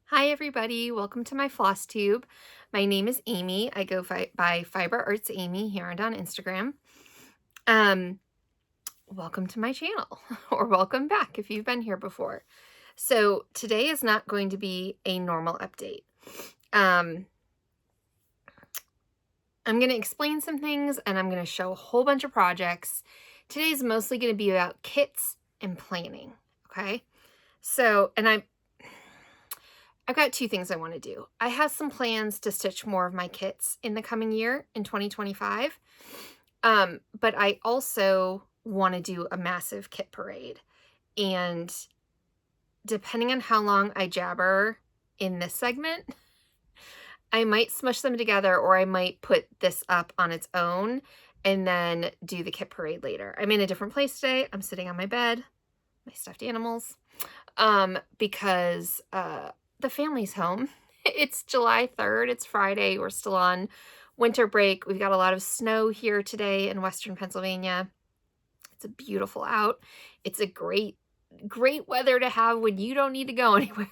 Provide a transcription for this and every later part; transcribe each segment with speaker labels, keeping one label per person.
Speaker 1: Hi everybody, welcome to my Flosstube. My name is Amy. I go by Fiber Arts Amy here and on Instagram. Welcome to my channel, or welcome back if you've been here before. So today is not going to be a normal update. I'm going to explain some things and I'm going to show a whole bunch of projects. Today's mostly going to be about kits and planning, okay? So, I've got two things I want to do. I have some plans to stitch more of my kits in the coming year in 2025. But I also want to do a massive kit parade. And depending on how long I jabber in this segment, I might smush them together, or I might put this up on its own and then do the kit parade later. I'm in a different place today. I'm sitting on my bed, my stuffed animals, because the family's home. It's July 3rd. It's Friday. We're still on winter break. We've got a lot of snow here today in Western Pennsylvania. It's beautiful out. It's a great weather to have when you don't need to go anywhere.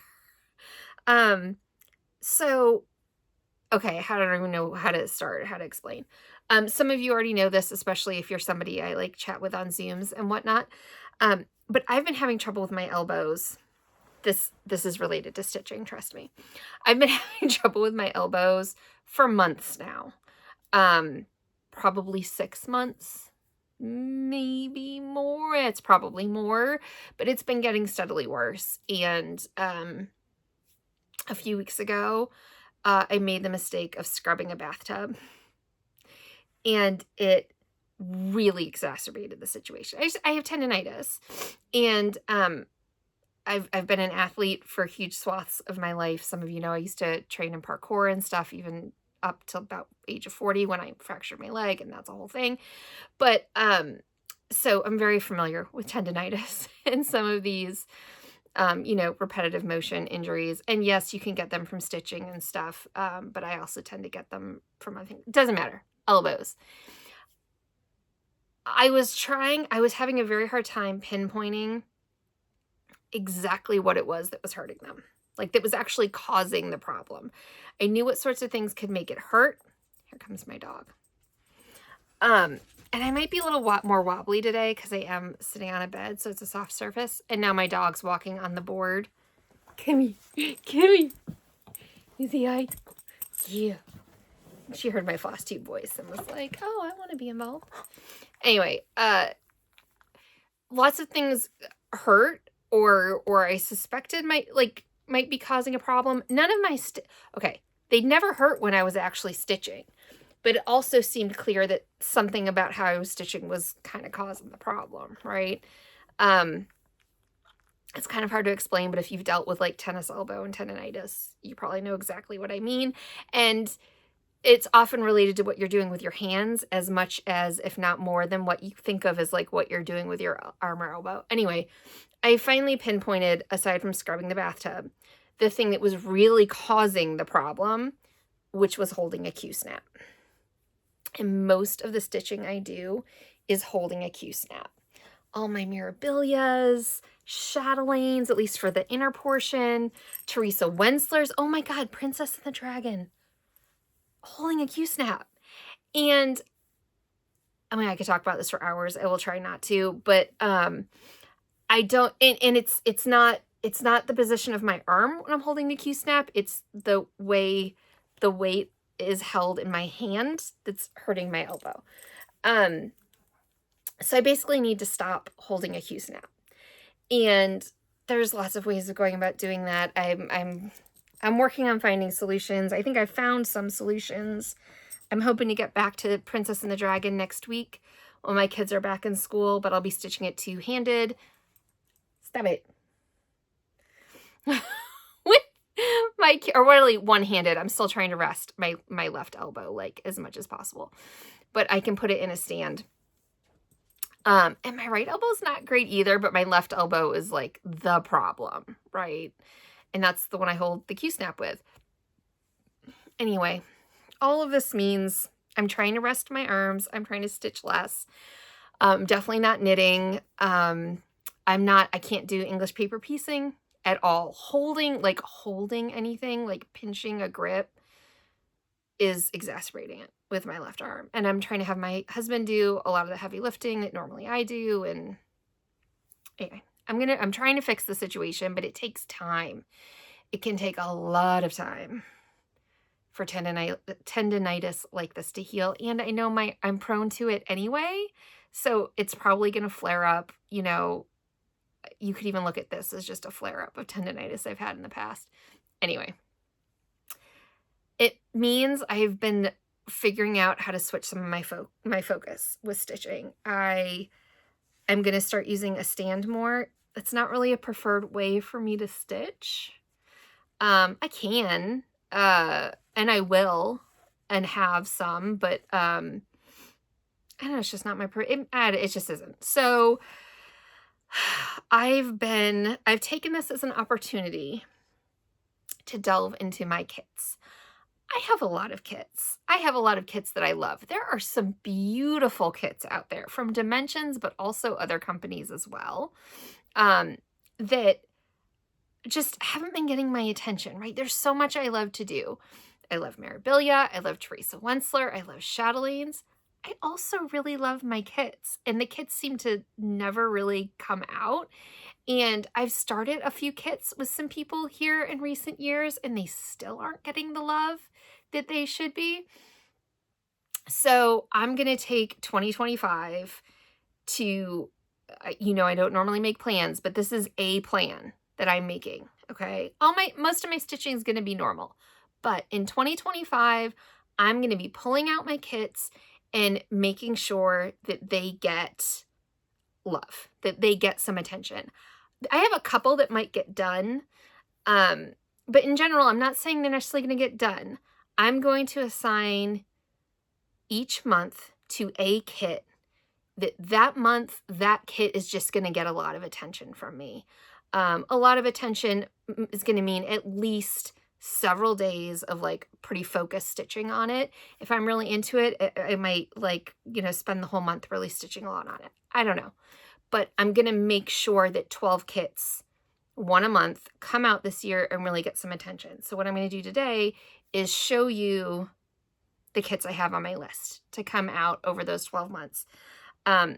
Speaker 1: Okay, I don't even know how to start, how to explain. Some of you already know this, especially if you're somebody I like chat with on Zooms and whatnot. But I've been having trouble with my elbows. This is related to stitching, trust me. I've been having trouble with my elbows for months now. Probably 6 months, maybe more. It's probably more, but it's been getting steadily worse. And a few weeks ago, I made the mistake of scrubbing a bathtub, and it really exacerbated the situation. I have tendonitis, and I've been an athlete for huge swaths of my life. Some of you know I used to train in parkour and stuff, even up till about age of 40 when I fractured my leg, and that's a whole thing. But so I'm very familiar with tendonitis and some of these repetitive motion injuries. And yes, you can get them from stitching and stuff, but I also tend to get them from other things. It doesn't matter. Elbows. I was having a very hard time pinpointing exactly what it was that was hurting them, like that was actually causing the problem. I knew what sorts of things could make it hurt. Here comes my dog. And I might be a little more wobbly today because I am sitting on a bed, so it's a soft surface. And now my dog's walking on the board. Kimmy, is he eyed? Yeah. She heard my Flosstube voice and was like, "Oh, I want to be involved." Anyway, lots of things hurt, or I suspected might be causing a problem. None of my okay, they never hurt when I was actually stitching, but it also seemed clear that something about how I was stitching was kind of causing the problem, right? It's kind of hard to explain, but if you've dealt with like tennis elbow and tendonitis, you probably know exactly what I mean. And it's often related to what you're doing with your hands as much as, if not more than, what you think of as like what you're doing with your arm or elbow. Anyway, I finally pinpointed, aside from scrubbing the bathtub, the thing that was really causing the problem, which was holding a Q-snap. And most of the stitching I do is holding a Q-snap. All my mirabilias, chatelaines, at least for the inner portion, Teresa Wensler's, oh my God, Princess and the Dragon, holding a Q-snap. And I mean, I could talk about this for hours. I will try not to, but I don't, and it's not the position of my arm when I'm holding the Q-snap. It's the way the weight is held in my hand that's hurting my elbow. So I basically need to stop holding a Q-snap. And there's lots of ways of going about doing that. I'm working on finding solutions. I think I found some solutions. I'm hoping to get back to Princess and the Dragon next week when my kids are back in school, but I'll be stitching it two-handed. Stop it. With really one-handed. I'm still trying to rest my left elbow like as much as possible, but I can put it in a stand. And my right elbow is not great either, but my left elbow is like the problem, right? And that's the one I hold the Q-snap with. Anyway, all of this means I'm trying to rest my arms. I'm trying to stitch less. Definitely not knitting. I can't do English paper piecing at all. Holding anything, like pinching a grip is exacerbating it with my left arm. And I'm trying to have my husband do a lot of the heavy lifting that normally I do. And anyway, I'm trying to fix the situation, but it takes time. It can take a lot of time for tendonitis like this to heal. And I know I'm prone to it anyway. So it's probably going to flare up. You know, you could even look at this as just a flare up of tendonitis I've had in the past. Anyway, it means I've been figuring out how to switch some of my focus with stitching. I am going to start using a stand more. It's not really a preferred way for me to stitch. I can, and I will, and have some, but I don't know, it's just not my it just isn't. So I've taken this as an opportunity to delve into my kits. I have a lot of kits. I have a lot of kits that I love. There are some beautiful kits out there from Dimensions, but also other companies as well, that just haven't been getting my attention, right? There's so much I love to do. I love Mirabilia. I love Teresa Wentzler. I love Chatelaines. I also really love my kits, and the kits seem to never really come out. And I've started a few kits with some people here in recent years, and they still aren't getting the love that they should be. So I'm going to take 2025 to, you know, I don't normally make plans, but this is a plan that I'm making. Okay. Most of my stitching is going to be normal, but in 2025, I'm going to be pulling out my kits and making sure that they get love, that they get some attention. I have a couple that might get done, but in general, I'm not saying they're necessarily going to get done. I'm going to assign each month to a kit that month, that kit is just going to get a lot of attention from me. A lot of attention is going to mean at least several days of like pretty focused stitching on it. If I'm really into it, I might spend the whole month really stitching a lot on it. I don't know. But I'm going to make sure that 12 kits, one a month, come out this year and really get some attention. So what I'm going to do today is show you the kits I have on my list to come out over those 12 months. I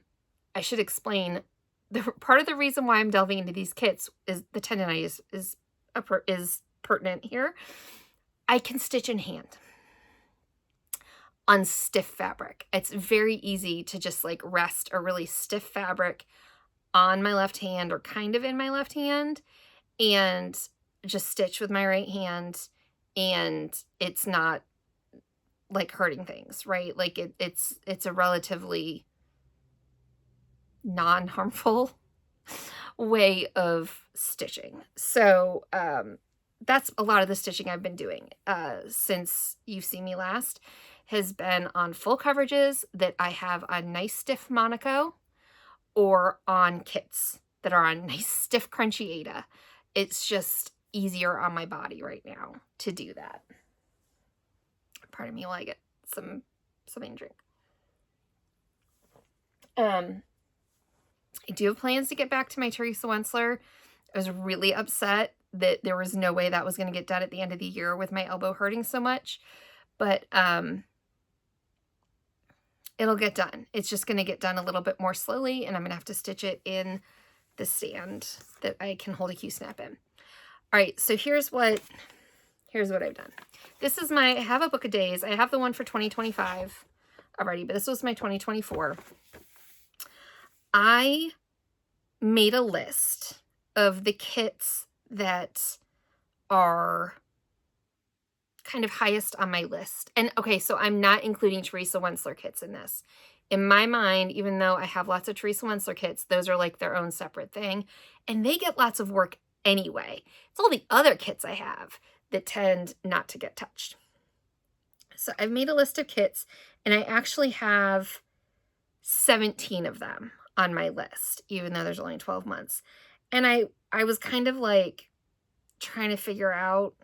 Speaker 1: should explain part of the reason why I'm delving into these kits is the tendonitis is pertinent here. I can stitch in hand on stiff fabric. It's very easy to just like rest a really stiff fabric on my left hand or kind of in my left hand and just stitch with my right hand, and it's not like hurting things, right? Like it's a relatively non-harmful way of stitching. So that's a lot of the stitching I've been doing since you've seen me last, has been on full coverages that I have a nice stiff Monaco or on kits that are on nice stiff crunchy Aida. It's just easier on my body right now to do that. Pardon me while I get something to drink. I do have plans to get back to my Teresa Wentzler. I was really upset that there was no way that was going to get done at the end of the year with my elbow hurting so much, but it'll get done. It's just going to get done a little bit more slowly, and I'm going to have to stitch it in the stand that I can hold a Q-snap in. All right, so here's what I've done. This is I have a book of days. I have the one for 2025 already, but this was my 2024. I made a list of the kits that are kind of highest on my list. And okay, so I'm not including Teresa Wentzler kits in this. In my mind, even though I have lots of Teresa Wentzler kits, those are like their own separate thing, and they get lots of work anyway. It's all the other kits I have that tend not to get touched. So I've made a list of kits, and I actually have 17 of them on my list, even though there's only 12 months. And I was kind of like trying to figure out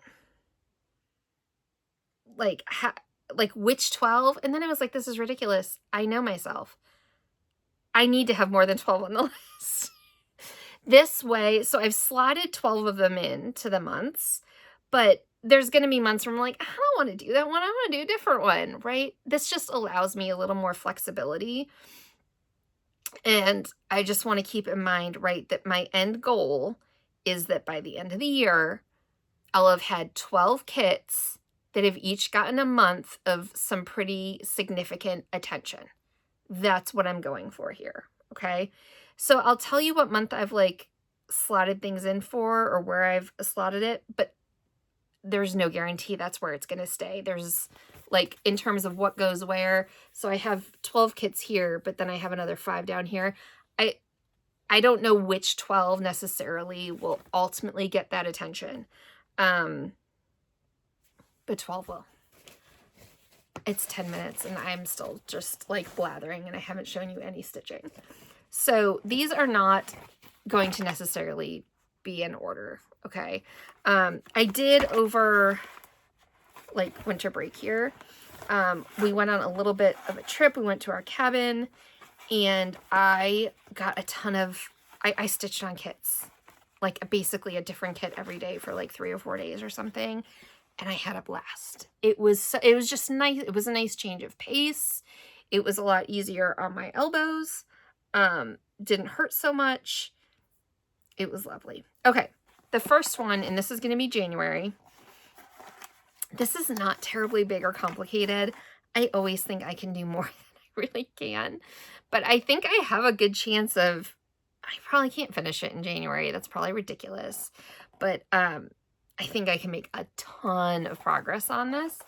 Speaker 1: like which 12, and then I was like, this is ridiculous. I know myself. I need to have more than 12 on the list. This way, so I've slotted 12 of them into the months, but there's going to be months where I'm like, I don't want to do that one. I want to do a different one, right? This just allows me a little more flexibility. And I just want to keep in mind, right, that my end goal is that by the end of the year, I'll have had 12 kits that have each gotten a month of some pretty significant attention. That's what I'm going for here, okay? So I'll tell you what month I've like slotted things in for or where I've slotted it, but there's no guarantee that's where it's going to stay. There's like in terms of what goes where. So I have 12 kits here, but then I have another 5 down here. I don't know which 12 necessarily will ultimately get that attention. But 12 will. It's 10 minutes and I'm still just like blathering and I haven't shown you any stitching. So these are not going to necessarily be in order, okay? I did over like winter break here. We went on a little bit of a trip. We went to our cabin and I got a ton of, I stitched on kits, like basically a different kit every day for like 3 or 4 days or something. And I had a blast. It was just nice. It was a nice change of pace. It was a lot easier on my elbows. Didn't hurt so much. It was lovely. Okay. The first one, and this is going to be January. This is not terribly big or complicated. I always think I can do more than I really can. But I think I have a good chance of, I probably can't finish it in January. That's probably ridiculous. But I think I can make a ton of progress on this.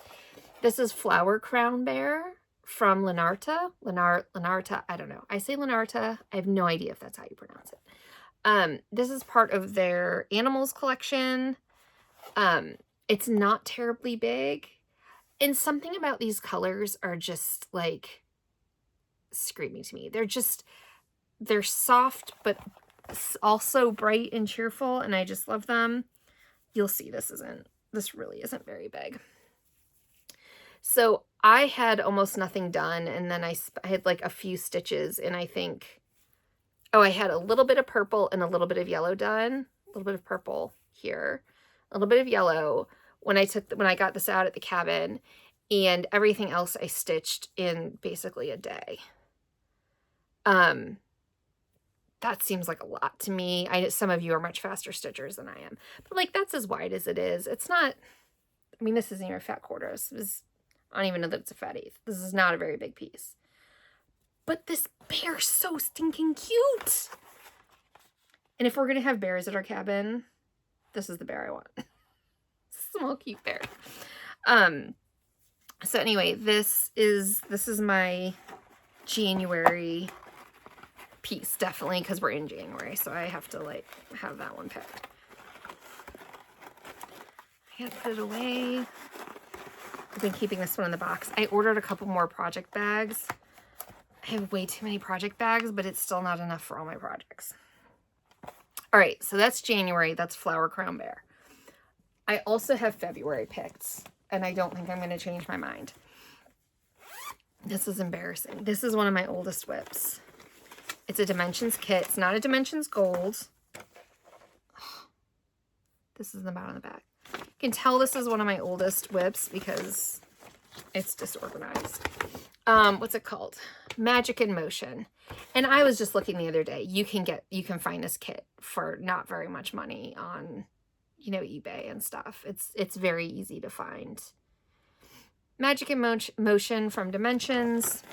Speaker 1: This is Flower Crown Bear from Lenarta. Lenarta, I don't know. I say Lenarta. I have no idea if that's how you pronounce it. This is part of their animals collection. It's not terribly big. And something about these colors are just like screaming to me. They're soft, but also bright and cheerful. And I just love them. You'll see this really isn't very big. So I had almost nothing done. And then I had like a few stitches and I think, oh, I had a little bit of purple and a little bit of yellow done. A little bit of purple here, a little bit of yellow when I got this out at the cabin, and everything else I stitched in basically a day. That seems like a lot to me. Some of you are much faster stitchers than I am, but like that's as wide as it is. It's not, I mean, this isn't even a fat quarter. I don't even know that it's a fat eighth. This is not a very big piece. But this bear's so stinking cute. And if we're going to have bears at our cabin, this is the bear I want. Small, cute bear. So anyway, this is my January piece, definitely, because we're in January, so I have to like have that one picked. I gotta put it away. I've been keeping this one in the box. I ordered a couple more project bags. I have way too many project bags, but it's still not enough for all my projects. All right, so that's January. That's Flower Crown Bear. I also have February picked, and I don't think I'm going to change my mind. This is embarrassing. This is one of my oldest whips. It's a Dimensions kit. It's not a Dimensions Gold. This is the bottom of the back. You can tell this is one of my oldest whips because it's disorganized. What's it called? Magic in Motion. And I was just looking the other day. You can find this kit for not very much money on, eBay and stuff. It's very easy to find. Magic in Motion from Dimensions.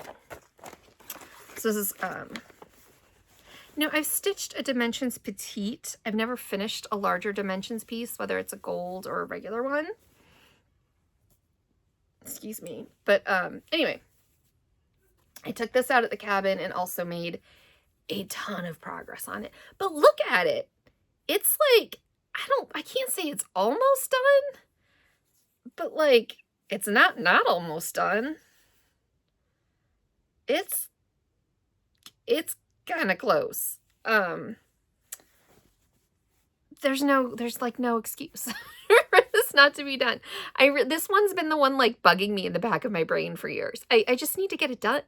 Speaker 1: So this is, I've stitched a Dimensions Petite. I've never finished a larger Dimensions piece, whether it's a gold or a regular one. Excuse me. But anyway, I took this out at the cabin and also made a ton of progress on it. But look at it. It's like, I can't say it's almost done, but like, it's not almost done. It's kind of close. There's like no excuse for this not to be done. This one's been the one like bugging me in the back of my brain for years. I just need to get it done.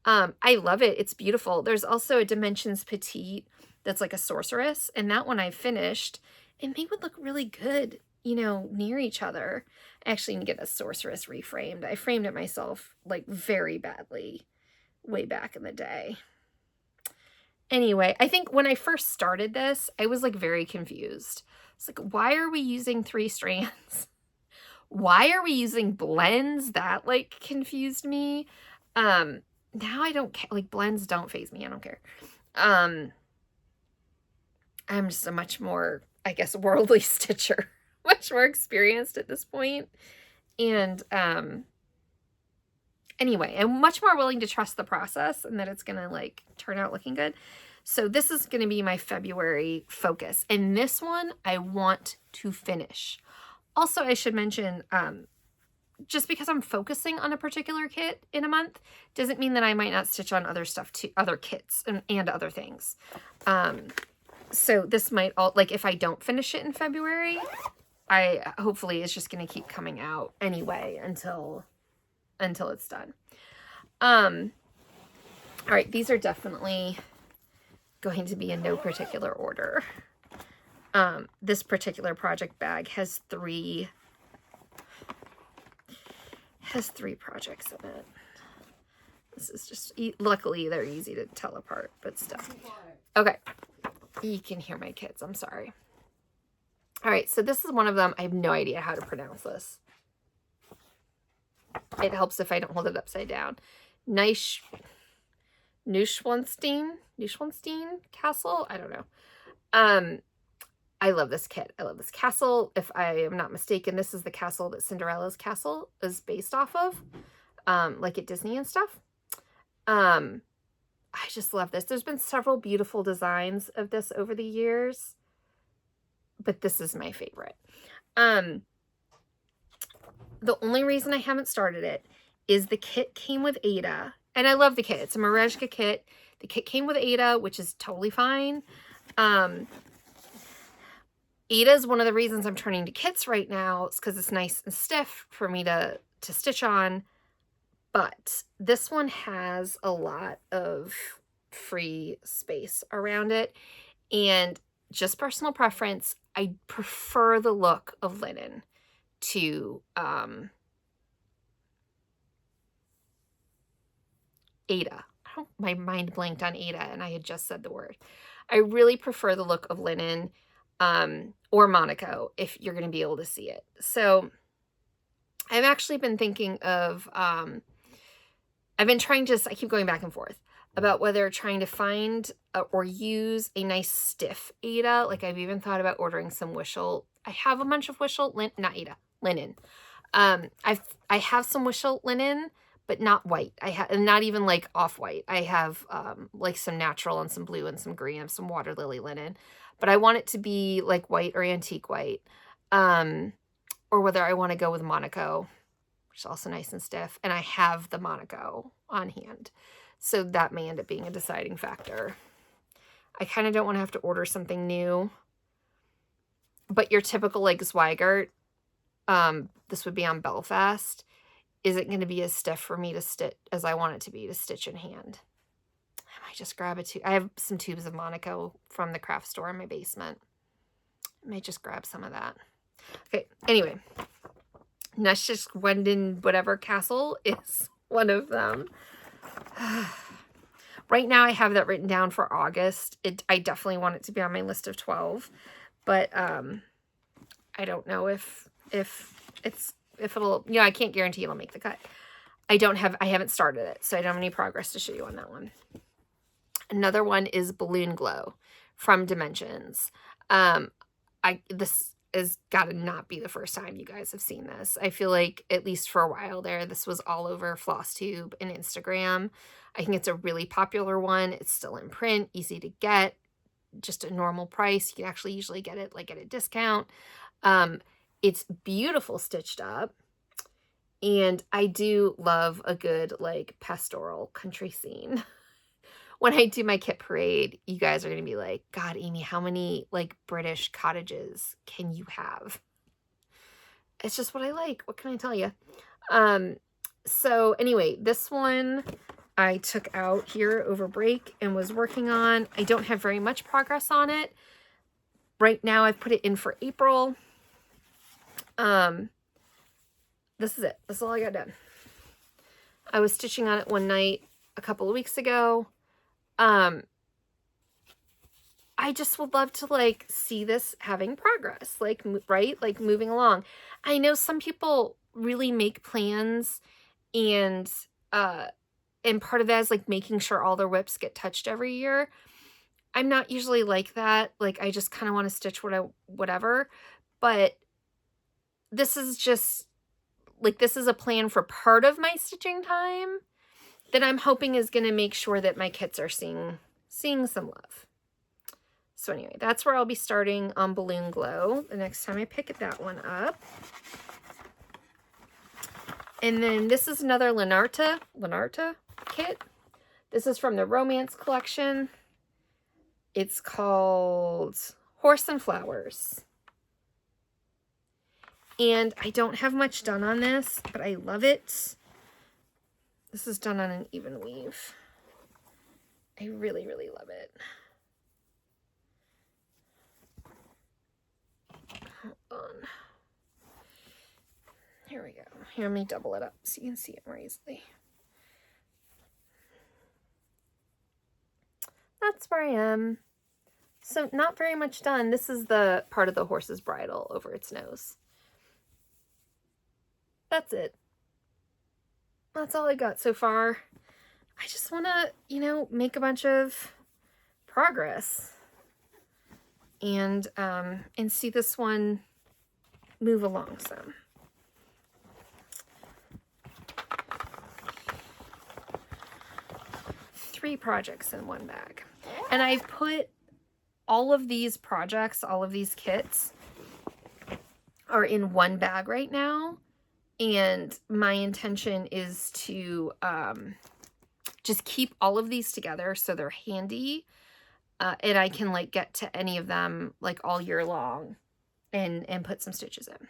Speaker 1: I love it. It's beautiful. There's also a Dimensions Petite that's like a sorceress. And that one I finished, and they would look really good, you know, near each other. I actually need to get a sorceress reframed. I framed it myself like very badly way back in the day. Anyway, I think when I first started this, I was like very confused. It's like, why are we using 3 strands? Why are we using blends? That like confused me. Now I don't care. Like, blends don't faze me. I don't care. I'm just a much more, I guess, worldly stitcher, much more experienced at this point. And anyway, I'm much more willing to trust the process and that it's gonna like turn out looking good. So this is gonna be my February focus, and this one I want to finish. Also, I should mention, just because I'm focusing on a particular kit in a month doesn't mean that I might not stitch on other stuff too, other kits and other things. So this might all, like, if I don't finish it in February, hopefully it's just going to keep coming out anyway until it's done. All right, these are definitely going to be in no particular order. This particular project bag has three projects in it. This is just, luckily they're easy to tell apart, but still. Okay, you can hear my kids, I'm sorry. All right, so this is one of them. I have no idea how to pronounce this. It helps if I don't hold it upside down. Neuschwanstein Castle? I don't know. I love this kit. I love this castle. If I am not mistaken, this is the castle that Cinderella's castle is based off of, like at Disney and stuff. I just love this. There's been several beautiful designs of this over the years, but this is my favorite. The only reason I haven't started it is the kit came with Ada, and I love the kit. It's a Marezhka kit. The kit came with Ada, which is totally fine. Ada is one of the reasons I'm turning to kits right now. It's because it's nice and stiff for me to stitch on. But this one has a lot of free space around it. And just personal preference, I prefer the look of linen to Ada. My mind blanked on Ada and I had just said the word. I really prefer the look of linen or Monaco if you're going to be able to see it. So I've actually been thinking of, I've been trying to, I keep going back and forth about whether trying to find or use a nice stiff Ada. Like I've even thought about ordering some Wishel. I have a bunch of Wishel, not Ada, linen. I have some Wishel linen, but not white. I have, not even like off-white. I have like some natural and some blue and some green and some water lily linen. But I want it to be like white or antique white. Or whether I want to go with Monaco, which is also nice and stiff. And I have the Monaco on hand. So that may end up being a deciding factor. I kind of don't want to have to order something new. But your typical like Zweigart, this would be on Belfast, isn't going to be as stiff for me to stitch as I want it to be to stitch in hand. I might just grab a tube. I have some tubes of Monaco from the craft store in my basement. I might just grab some of that. Okay, anyway. Neuschwanstein whatever castle is one of them. Right now I have that written down for August. I definitely want it to be on my list of 12. But I don't know if it'll, you know, I can't guarantee it'll make the cut. I haven't started it, so I don't have any progress to show you on that one. Another one is Balloon Glow from Dimensions. This has got to not be the first time you guys have seen this. I feel like, at least for a while there, this was all over Flosstube and Instagram. I think it's a really popular one. It's still in print, easy to get, just a normal price. You can actually usually get it like at a discount. It's beautiful stitched up. And I do love a good like pastoral country scene. When I do my kit parade, you guys are going to be like, God, Amy, how many like British cottages can you have? It's just what I like. What can I tell you? So anyway, this one, I took out here over break and was working on. I don't have very much progress on it. Right now I've put it in for April. This is it. That's all I got done. I was stitching on it one night a couple of weeks ago. I just would love to like see this having progress, like, right? Like moving along. I know some people really make plans and part of that is like making sure all their whips get touched every year. I'm not usually like that. Like I just kind of want to stitch whatever, but this is just like, this is a plan for part of my stitching time that I'm hoping is going to make sure that my kits are seeing some love. So anyway, that's where I'll be starting on Balloon Glow the next time I pick that one up. And then this is another Lenarta kit. This is from the Romance collection. It's called Horse and Flowers. And I don't have much done on this, but I love it. This is done on an even weave. I really, really love it. Hold on. Here we go. Here, let me double it up so you can see it more easily. That's where I am. So not very much done. This is the part of the horse's bridle over its nose. That's it. That's all I got so far. I just want to, you know, make a bunch of progress and see this one move along some. Three projects in one bag. And I've put all of these projects, all of these kits are in one bag right now. And my intention is to just keep all of these together so they're handy. And I can like get to any of them like all year long and put some stitches in.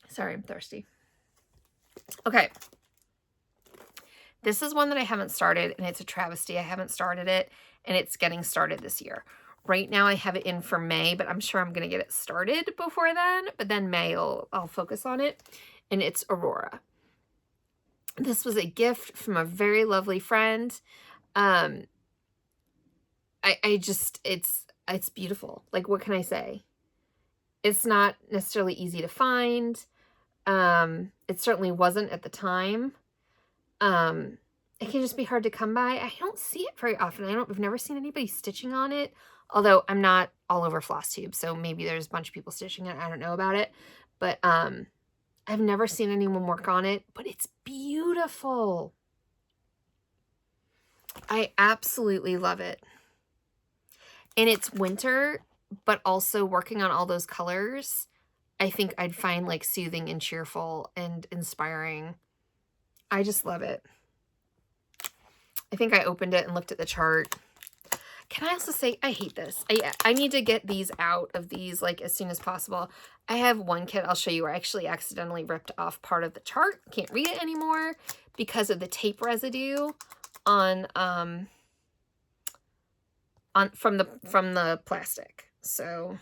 Speaker 1: Sorry, I'm thirsty. Okay. This is one that I haven't started, and it's a travesty. I haven't started it, and it's getting started this year. Right now I have it in for May, but I'm sure I'm going to get it started before then. But then May, I'll focus on it, and it's Aurora. This was a gift from a very lovely friend. It's beautiful. Like, what can I say? It's not necessarily easy to find. It certainly wasn't at the time. It can just be hard to come by. I don't see it very often. I've never seen anybody stitching on it, although I'm not all over Flosstube, so maybe there's a bunch of people stitching it. I don't know about it, but I've never seen anyone work on it, but it's beautiful. I absolutely love it. And it's winter, but also working on all those colors, I think I'd find like soothing and cheerful and inspiring. I just love it. I think I opened it and looked at the chart. Can I also say, I hate this. I need to get these out of these like as soon as possible. I have one kit I'll show you where I actually accidentally ripped off part of the chart. Can't read it anymore because of the tape residue on from the plastic. So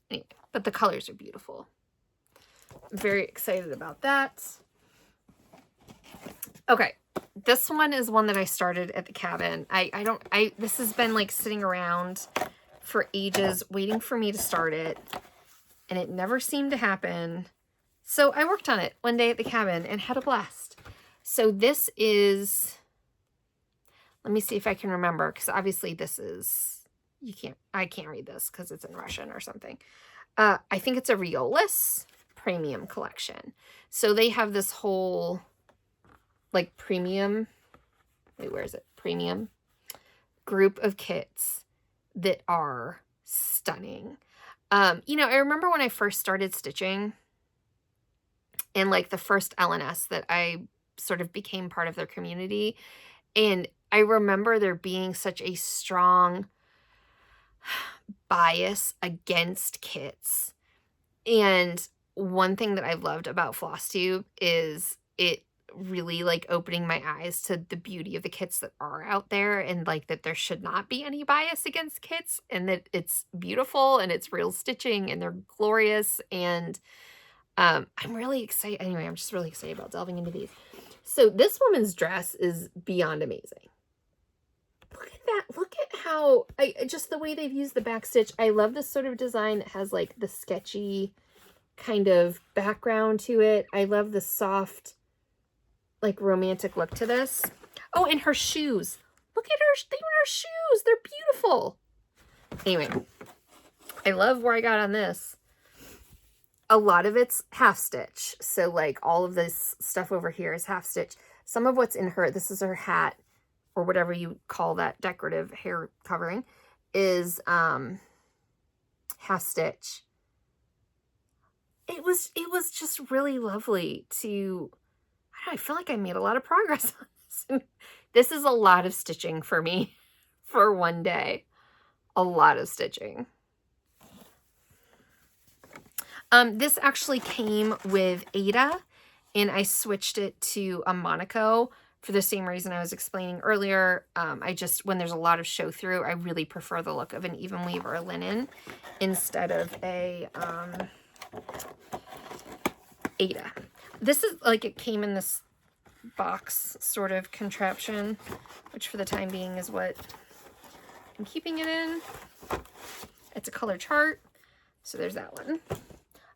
Speaker 1: anyway, but the colors are beautiful. I'm very excited about that. Okay, this one is one that I started at the cabin. This has been like sitting around for ages waiting for me to start it, and it never seemed to happen. So I worked on it one day at the cabin and had a blast. So this is, let me see if I can remember, because obviously this is, I can't read this because it's in Russian or something. I think it's a Riolis premium collection. So they have this whole like premium, wait, where is it? Premium group of kits that are stunning. You know, I remember when I first started stitching and like the first LNS that I sort of became part of their community. And I remember there being such a strong bias against kits. And one thing that I've loved about Flosstube is it really like opening my eyes to the beauty of the kits that are out there, and like that there should not be any bias against kits, and that it's beautiful and it's real stitching and they're glorious. And I'm really excited. Anyway, I'm just really excited about delving into these. So this woman's dress is beyond amazing. Look at that. Look at how, just the way they've used the back stitch. I love this sort of design that has like the sketchy kind of background to it. I love the soft, like romantic look to this. Oh, and her shoes. Look at her shoes. They're beautiful. Anyway, I love where I got on this. A lot of it's half stitch. So like all of this stuff over here is half stitch. Some of what's in her, this is her hat or whatever you call that decorative hair covering, is half stitch. It was just really lovely to, I feel like I made a lot of progress on this. This is a lot of stitching for me for one day. A lot of stitching. This actually came with Ada, and I switched it to a Monaco for the same reason I was explaining earlier. When there's a lot of show through, I really prefer the look of an even weave or a linen instead of a Ada. This is like, it came in this box sort of contraption, which for the time being is what I'm keeping it in. It's a color chart. So there's that one.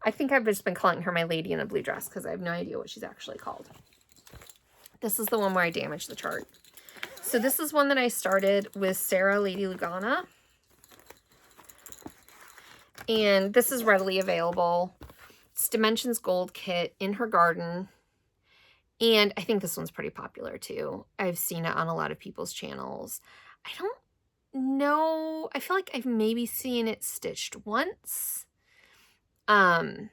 Speaker 1: I think I've just been calling her my lady in a blue dress because I have no idea what she's actually called. This is the one where I damaged the chart. So this is one that I started with Sarah Lady Lugana. And this is readily available. It's Dimensions Gold kit in her garden. And I think this one's pretty popular too. I've seen it on a lot of people's channels. I don't know. I feel like I've maybe seen it stitched once. I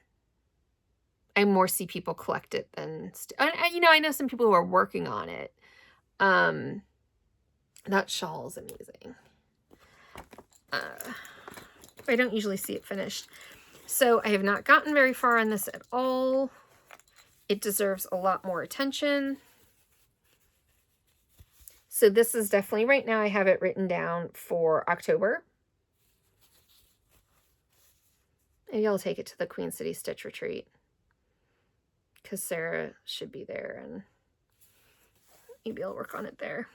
Speaker 1: more see people collect it than, I know some people who are working on it. That shawl is amazing. I don't usually see it finished. So I have not gotten very far on this at all. It deserves a lot more attention. So this is definitely, right now I have it written down for October. Maybe I'll take it to the Queen City Stitch Retreat, because Sarah should be there, and maybe I'll work on it there.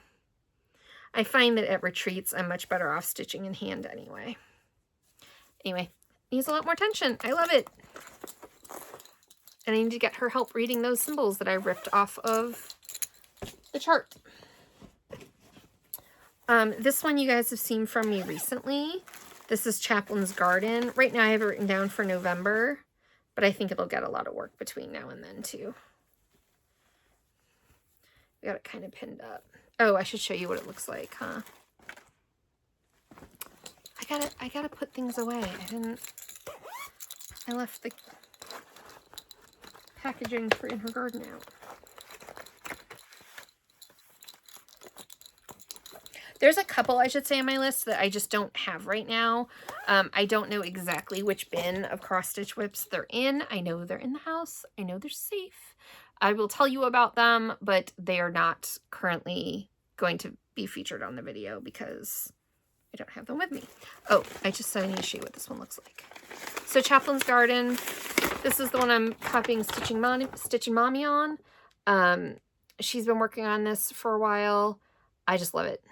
Speaker 1: I find that at retreats, I'm much better off stitching in hand anyway. Anyway, needs a lot more attention. I love it. And I need to get her help reading those symbols that I ripped off of the chart. This one you guys have seen from me recently. This is Chaplain's Garden. Right now I have it written down for November, but I think it'll get a lot of work between now and then too. We got it kind of pinned up. Oh, I should show you what it looks like, huh? I gotta put things away. I left the packaging for In Her Garden out. There's a couple, I should say, on my list that I just don't have right now. I don't know exactly which bin of cross-stitch whips they're in. I know they're in the house. I know they're safe. I will tell you about them, but they are not currently going to be featured on the video because I don't have them with me. Oh, I just said I need to show you what this one looks like. So Chaplain's Garden. This is the one I'm copying Stitching Mommy on. She's been working on this for a while. I just love it.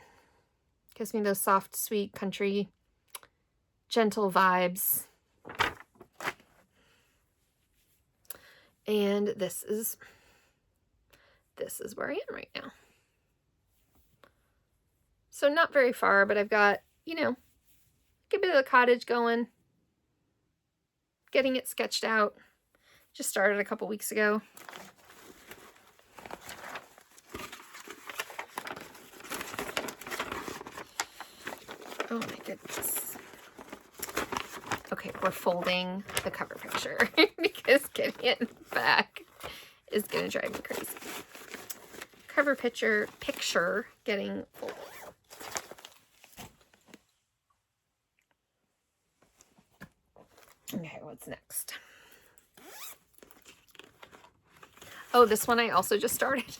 Speaker 1: Gives me those soft, sweet, country, gentle vibes. And this is where I am right now. So not very far, but I've got, a bit of the cottage going. Getting it sketched out. Just started a couple weeks ago. Oh my goodness. Okay, we're folding the cover picture because getting it back is gonna drive me crazy. Cover picture getting folded. Okay, what's next? Oh, this one I also just started.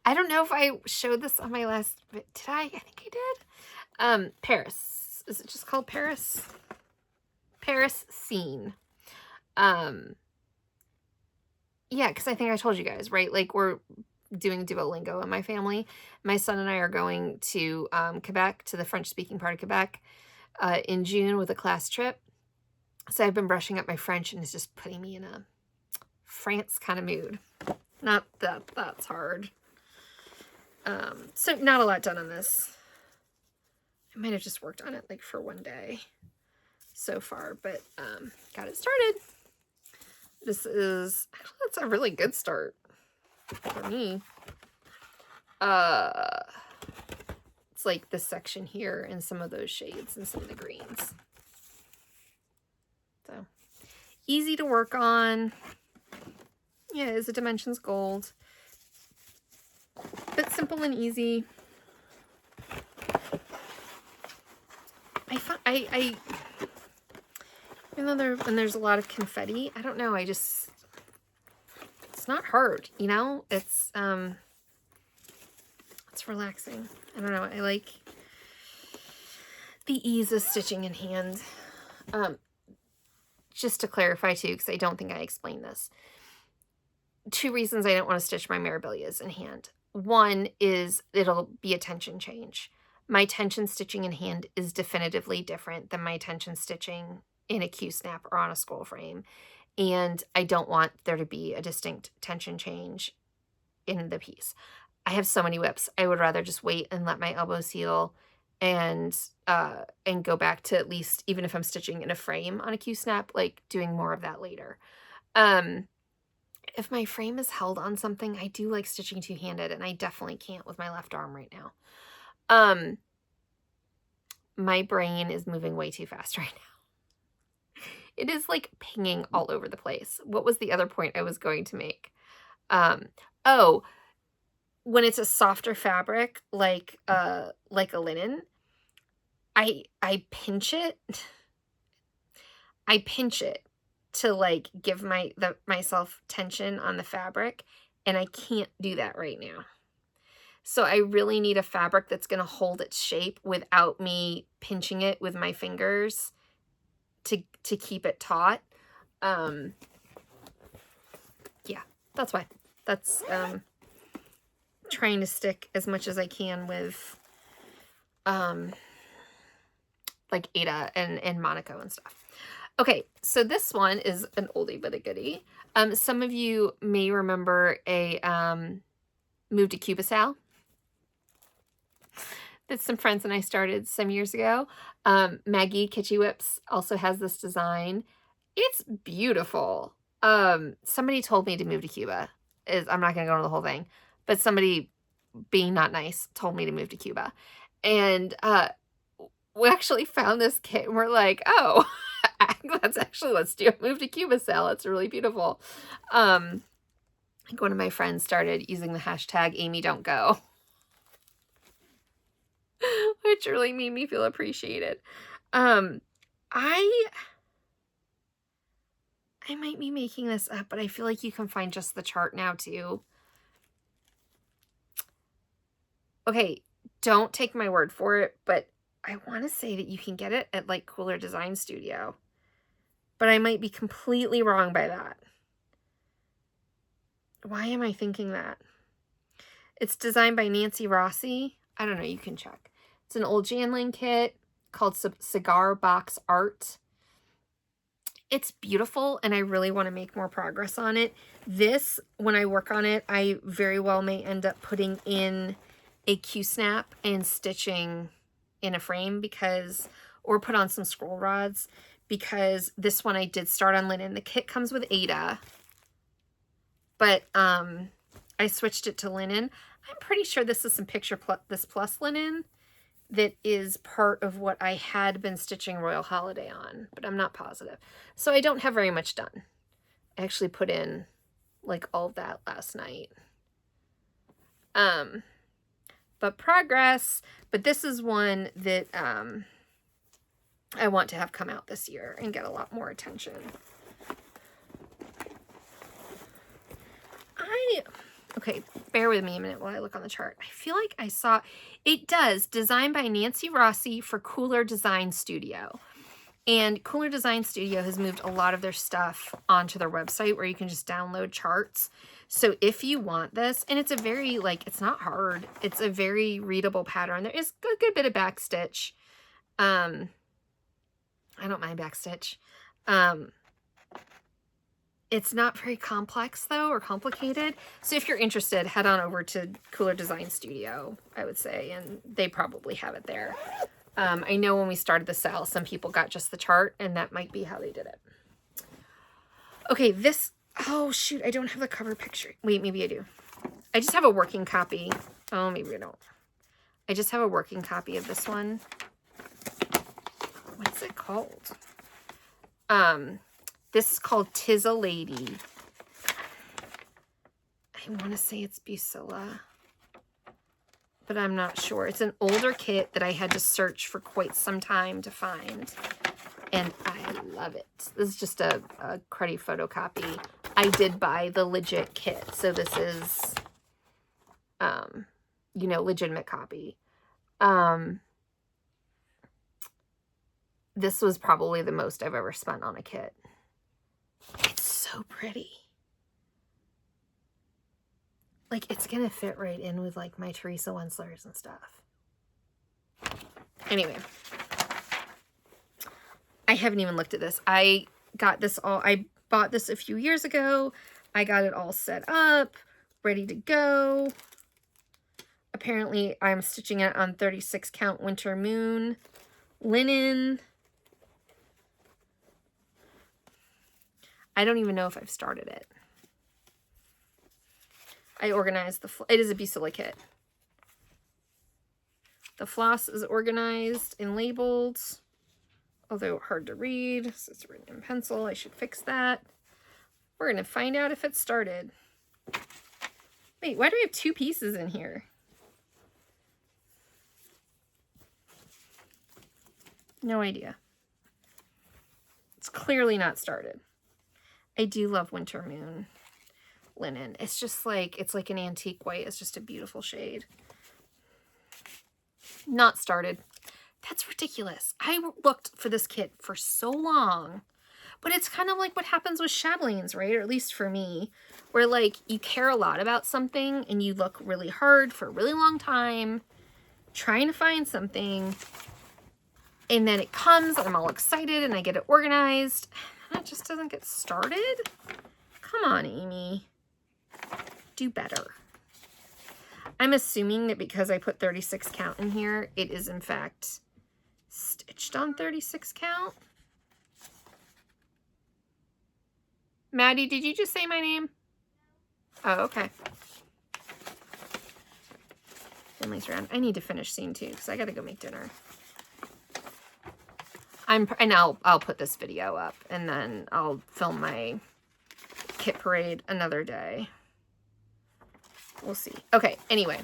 Speaker 1: I don't know if I showed this on my last, did I? I think I did. Paris. Is it just called Paris? Paris Scene. Yeah, because I think I told you guys, right? Like, we're doing Duolingo in my family. My son and I are going to Quebec, to the French-speaking part of Quebec, in June with a class trip. So I've been brushing up my French, and it's just putting me in a France kind of mood. Not that that's hard. So not a lot done on this. I might have just worked on it like for one day so far, but got it started. This is, that's a really good start for me. It's like this section here and some of those shades and some of the greens. So easy to work on. Yeah, it is a Dimensions Gold. But simple and easy. Even though there's a lot of confetti, I don't know, it's not hard, you know? It's relaxing. I don't know, I like the ease of stitching in hand. Just to clarify too, because I don't think I explained this. 2 reasons I don't want to stitch my Mirabilias in hand. One is it'll be a tension change. My tension stitching in hand is definitively different than my tension stitching in a Q-snap or on a scroll frame. And I don't want there to be a distinct tension change in the piece. I have so many whips. I would rather just wait and let my elbows heal and go back to, at least, even if I'm stitching in a frame on a Q-snap, like doing more of that later. If my frame is held on something, I do like stitching two-handed, and I definitely can't with my left arm right now. My brain is moving way too fast right now. It is like pinging all over the place. What was the other point I was going to make? Oh, when it's a softer fabric, like a linen, I pinch it. I pinch it to like give myself tension on the fabric, and I can't do that right now. So I really need a fabric that's going to hold its shape without me pinching it with my fingers to keep it taut. Yeah, that's why. That's trying to stick as much as I can with like Ada and Monaco and stuff. Okay, so this one is an oldie but a goodie. Some of you may remember a Move to Cubicel that some friends and I started some years ago. Maggie Kitschy Whips also has this design. It's beautiful. Somebody told me to move to Cuba. I'm not going to go into the whole thing, but somebody, being not nice, told me to move to Cuba. And we actually found this kit, and we're like, oh, let's do a Move to Cubicel. It's really beautiful. I think one of my friends started using the hashtag Amy Don't Go, which really made me feel appreciated. I might be making this up, but I feel like you can find just the chart now too. Okay, don't take my word for it, but I want to say that you can get it at like Cooler Design Studio, but I might be completely wrong by that. Why am I thinking that? It's designed by Nancy Rossi. I don't know, you can check. It's an old Janling kit called Cigar Box Art. It's beautiful, and I really want to make more progress on it. This, when I work on it, I very well may end up putting in a Q-snap and stitching in a frame, or put on some scroll rods, because this one I did start on linen. The kit comes with Ada, but I switched it to linen. I'm pretty sure this is some this plus linen that is part of what I had been stitching Royal Holiday on, but I'm not positive. So I don't have very much done. I actually put in like all of that last night. But progress. But this is one that I want to have come out this year and get a lot more attention. Okay, bear with me a minute while I look on the chart. I feel like I saw, it does, designed by Nancy Rossi for Cooler Design Studio. And Cooler Design Studio has moved a lot of their stuff onto their website where you can just download charts. So if you want this, and it's a very, like, it's not hard. It's a very readable pattern. There is a good bit of backstitch. I don't mind backstitch. It's not very complex, though, or complicated. So if you're interested, head on over to Cooler Design Studio, I would say, and they probably have it there. I know when we started the sale, some people got just the chart, and that might be how they did it. Okay, this... Oh, shoot, I don't have the cover picture. Wait, maybe I do. I just have a working copy. Oh, maybe I don't. I just have a working copy of this one. What's it called? This is called 'Tis a Lady. I want to say it's Busilla, but I'm not sure. It's an older kit that I had to search for quite some time to find, and I love it. This is just a cruddy photocopy. I did buy the legit kit, so this is, you know, legitimate copy. This was probably the most I've ever spent on a kit. It's so pretty. Like, it's gonna fit right in with, like, my Teresa Wenslers and stuff. Anyway. I haven't even looked at this. I got this all... I bought this a few years ago. I got it all set up, ready to go. Apparently, I'm stitching it on 36 count Winter Moon linen. I don't even know if I've started it. I organized the... It is a Busilla kit. The floss is organized and labeled, although hard to read, so it's written in pencil. I should fix that. We're going to find out if it started. Wait, why do we have two pieces in here? No idea. It's clearly not started. I do love Winter Moon linen. It's just like, it's like an antique white. It's just a beautiful shade. Not started. That's ridiculous. I looked for this kit for so long, but it's kind of like what happens with chatelaines, right? Or at least for me, where like you care a lot about something and you look really hard for a really long time trying to find something, and then it comes and I'm all excited and I get it organized. That just doesn't get started. Come on, Amy. Do better. I'm assuming that because I put 36 count in here, it is in fact stitched on 36 count. Maddie, did you just say my name? Oh, okay. Finley's around. I need to finish scene 2 because I gotta go make dinner. And I'll put this video up, and then I'll film my kit parade another day. We'll see. Okay, anyway.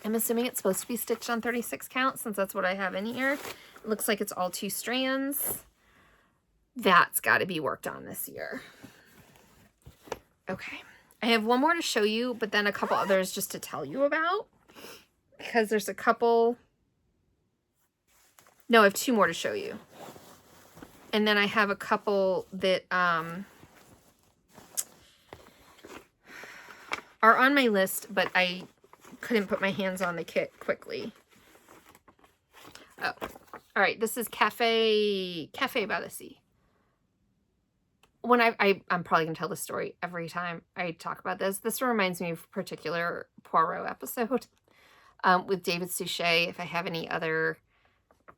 Speaker 1: I'm assuming it's supposed to be stitched on 36 count since that's what I have in here. It looks like it's all 2 strands. That's got to be worked on this year. Okay. I have one more to show you, but then a couple others just to tell you about. Because there's a couple... No, I have 2 more to show you. And then I have a couple that are on my list, but I couldn't put my hands on the kit quickly. Oh, all right. This is Cafe by the Sea. When I'm probably gonna tell this story every time I talk about this. This reminds me of a particular Poirot episode with David Suchet. If I have any other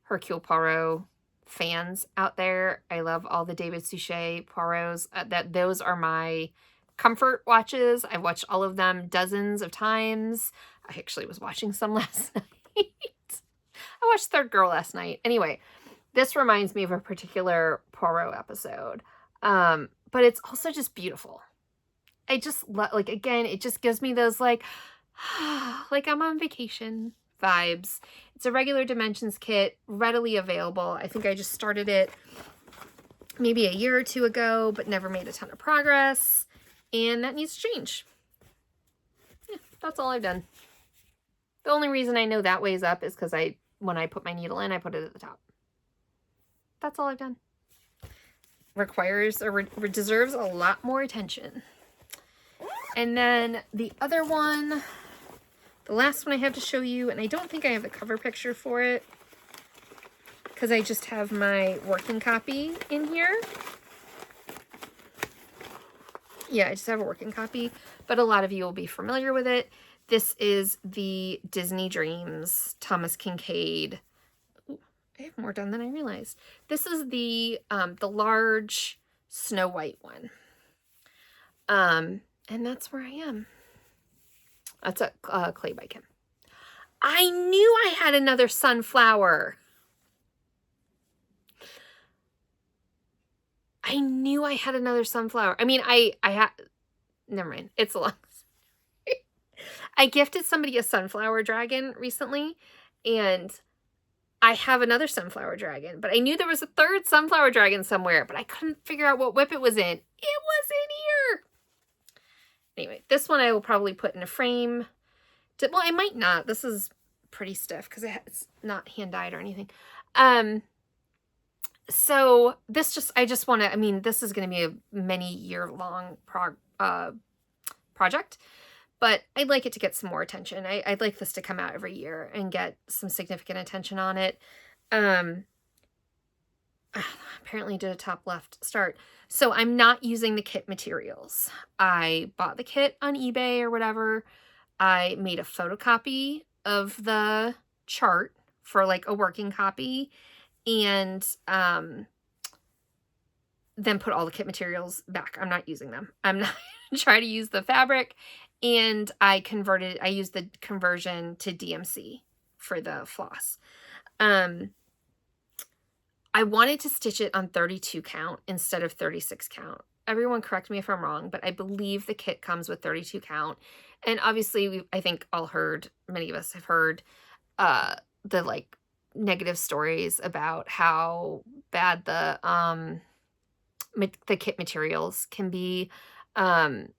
Speaker 1: Hercule Poirot fans out there, I love all the David Suchet Poirots. Those are my comfort watches. I've watched all of them dozens of times. I actually was watching some last night. I watched Third Girl last night. Anyway, this reminds me of a particular Poirot episode. But it's also just beautiful. I just love, like, again, it just gives me those like I'm on vacation vibes. It's a regular dimensions kit, readily available. I think I just started it maybe a year or 2 ago, but never made a ton of progress. And that needs to change. That's all I've done. The only reason I know that way's up is because when I put my needle in, I put it at the top. That's all I've done. Requires or deserves a lot more attention. And then the other one, the last one I have to show you, and I don't think I have the cover picture for it because I just have my working copy in here. Yeah, I just have a working copy, but a lot of you will be familiar with it. This is the Disney Dreams Thomas Kincaid. Ooh, I have more done than I realized. This is the large Snow White one. And that's where I am. That's a clay by Kim. I knew I had another sunflower. I knew I had another sunflower. I mean, I had, never mind. It's a long story. I gifted somebody a sunflower dragon recently, and I have another sunflower dragon, but I knew there was a third sunflower dragon somewhere, but I couldn't figure out what whip it was in. It was in here. Anyway, this one I will probably put in a frame. Well, I might not. This is pretty stiff because it's not hand-dyed or anything. So this I just want to, I mean, this is going to be a many-year-long project, but I'd like it to get some more attention. I'd like this to come out every year and get some significant attention on it. Apparently did a top left start. So I'm not using the kit materials. I bought the kit on eBay or whatever. I made a photocopy of the chart for like a working copy, and then put all the kit materials back. I'm not using them. I'm not trying to use the fabric, and I used the conversion to DMC for the floss. I wanted to stitch it on 32 count instead of 36 count. Everyone correct me if I'm wrong, but I believe the kit comes with 32 count. And obviously, I think many of us have heard the like negative stories about how bad the kit materials can be. And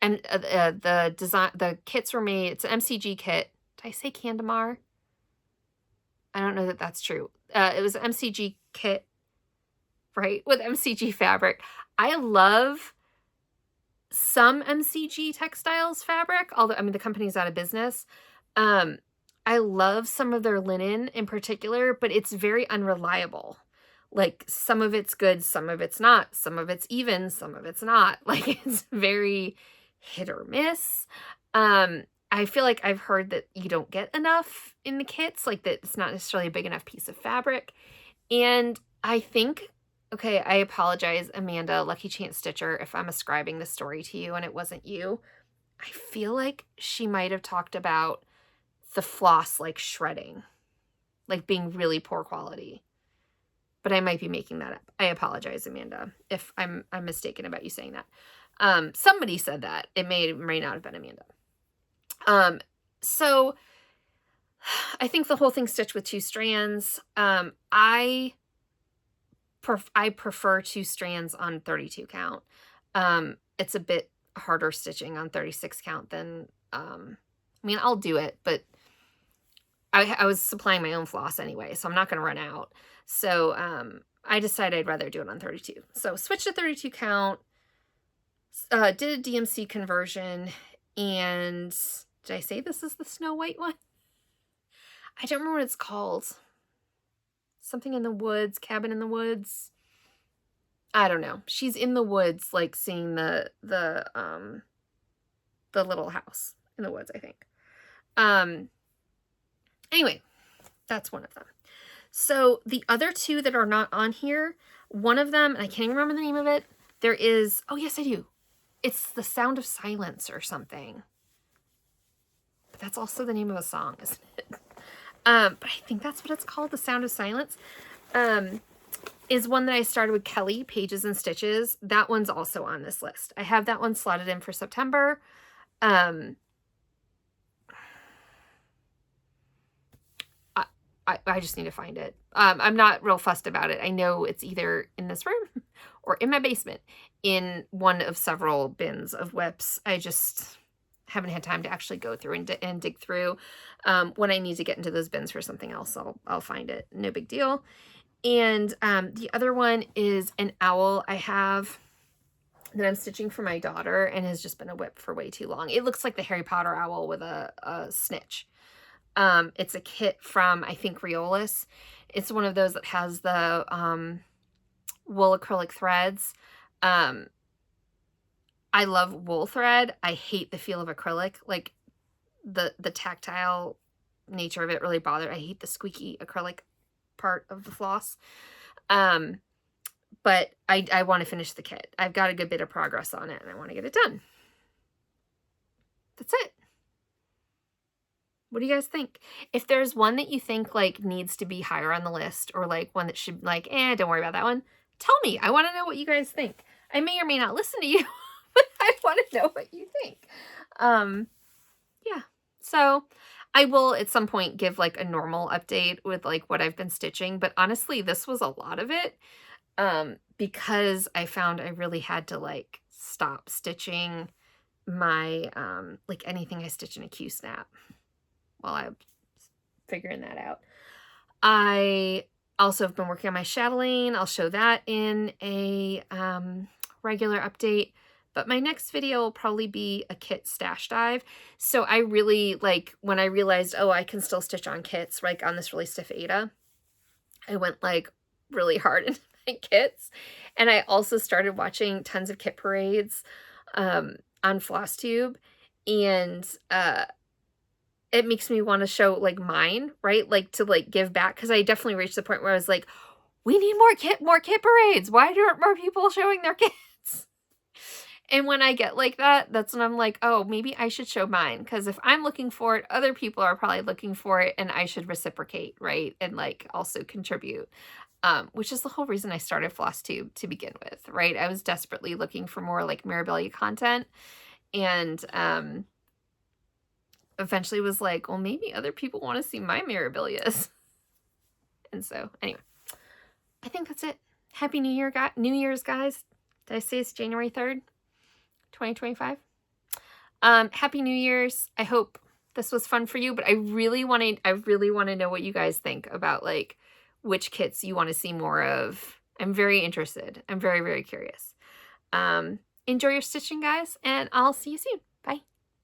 Speaker 1: the kits were made, it's an MCG kit. Did I say Candamar? I don't know that that's true. It was an MCG kit, right, with MCG fabric. I love some MCG textiles fabric, although, I mean, the company's out of business. I love some of their linen in particular, but it's very unreliable. Like, some of it's good, some of it's not. Some of it's even, some of it's not. Like, it's very hit or miss. I feel like I've heard that you don't get enough in the kits, like that it's not necessarily a big enough piece of fabric. And I think, okay, I apologize, Amanda, Lucky Chance Stitcher, if I'm ascribing the story to you and it wasn't you. I feel like she might have talked about the floss like shredding, like being really poor quality. But I might be making that up. I apologize, Amanda, if I'm mistaken about you saying that. Somebody said that. It may not have been Amanda. So I think the whole thing's stitched with 2 strands. I prefer 2 strands on 32 count. It's a bit harder stitching on 36 count than, I mean, I'll do it, but I was supplying my own floss anyway, so I'm not going to run out. So, I decided I'd rather do it on 32. So switched to 32 count, did a DMC conversion, and did I say this is the Snow White one? I don't remember what it's called. Something in the woods, cabin in the woods. I don't know. She's in the woods, like seeing the little house in the woods, I think. Anyway, that's one of them. So the other 2 that are not on here, one of them, and I can't even remember the name of it, there is, oh yes I do. It's The Sound of Silence or something. But that's also the name of a song, isn't it? But I think that's what it's called, The Sound of Silence. Is one that I started with Kelly, Pages and Stitches. That one's also on this list. I have that one slotted in for September. I just need to find it. I'm not real fussed about it. I know it's either in this room or in my basement in one of several bins of whips. I just haven't had time to actually go through and dig through. When I need to get into those bins for something else, I'll find it. No big deal. And the other one is an owl I have that I'm stitching for my daughter and has just been a whip for way too long. It looks like the Harry Potter owl with a snitch. It's a kit from, I think, Riolis. It's one of those that has the wool acrylic threads. I love wool thread. I hate the feel of acrylic. Like the tactile nature of it really bothered. I hate the squeaky acrylic part of the floss. But I want to finish the kit. I've got a good bit of progress on it and I want to get it done. That's it. What do you guys think? If there's one that you think like needs to be higher on the list, or like one that should like, don't worry about that one, tell me. I want to know what you guys think. I may or may not listen to you, but I want to know what you think. Yeah. So I will at some point give like a normal update with like what I've been stitching, but honestly, this was a lot of it. Because I found I really had to like stop stitching my, like anything I stitch in a Q-snap while I'm figuring that out. I also have been working on my chatelaine. I'll show that in a, regular update, but my next video will probably be a kit stash dive. So I really like, when I realized, oh, I can still stitch on kits, like on this really stiff Aida, I went like really hard into my kits. And I also started watching tons of kit parades on Flosstube, and it makes me want to show like mine, right? Like to like give back, because I definitely reached the point where I was like, we need more kit parades. Why aren't more people showing their kits? And when I get like that, that's when I'm like, oh, maybe I should show mine, because if I'm looking for it, other people are probably looking for it, and I should reciprocate, right? And like also contribute. Which is the whole reason I started Flosstube to begin with, right? I was desperately looking for more like Mirabilia content, and eventually was like, well, maybe other people want to see my Mirabilias. And so anyway, I think that's it. Happy New Year's, guys. Did I say it's January 3rd, 2025? Happy New Year's. I hope this was fun for you, but I really want to know what you guys think about like which kits you want to see more of. I'm very interested. I'm very, very curious. Enjoy your stitching, guys, and I'll see you soon. Bye.